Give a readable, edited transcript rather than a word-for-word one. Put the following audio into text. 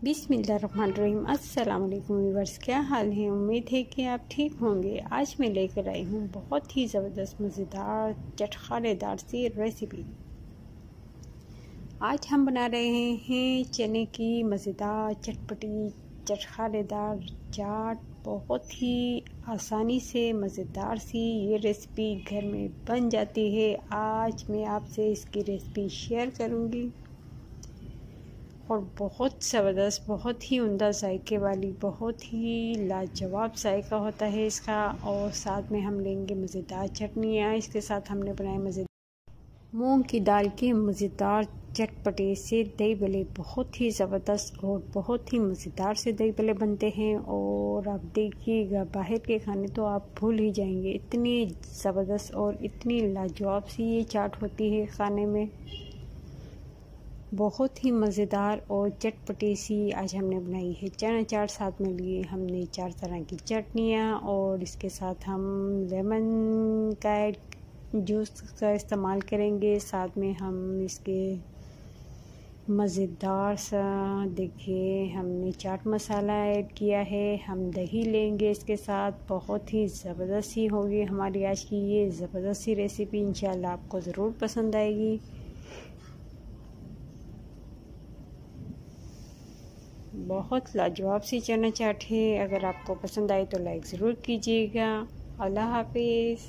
बिस्मिल्लाहिर्रहमानिर्रहीम। अस्सलाम वालेकुम व्यूअर्स, क्या हाल है। उम्मीद है कि आप ठीक होंगे। आज मैं लेकर आई हूँ बहुत ही ज़बरदस्त मज़ेदार चटखानेदार सी रेसिपी। आज हम बना रहे हैं चने की मज़ेदार चटपटी चटखानेदार चाट। बहुत ही आसानी से मज़ेदार सी ये रेसिपी घर में बन जाती है। आज मैं आपसे इसकी रेसिपी शेयर करूँगी और बहुत ज़बरदस्त, बहुत ही उम्दा जायके वाली, बहुत ही लाजवाब जायका होता है इसका। और साथ में हम लेंगे मज़ेदार चटनियाँ। इसके साथ हमने बनाए मज़ेदार मूंग की दाल के मज़ेदार चटपटे से दही भल्ले। बहुत ही ज़बरदस्त और बहुत ही मज़ेदार से दही भल्ले बनते हैं। और आप देखिएगा, बाहर के खाने तो आप भूल ही जाएंगे, इतनी ज़बरदस्त और इतनी लाजवाब सी ये चाट होती है खाने में। बहुत ही मज़ेदार और चटपटी सी आज हमने बनाई है चना चाट। साथ में लिए हमने 4 तरह की चटनियाँ और इसके साथ हम लेमन का जूस का इस्तेमाल करेंगे। साथ में हम इसके मज़ेदार सा, देखिए, हमने चाट मसाला ऐड किया है। हम दही लेंगे इसके साथ। बहुत ही ज़बरदस्त सी होगी हमारी आज की ये ज़बरदस्त सी रेसिपी। इंशाल्लाह आपको ज़रूर पसंद आएगी। बहुत लाजवाब सी चना चाट है। अगर आपको पसंद आए तो लाइक ज़रूर कीजिएगा। अल्लाह हाफिज़।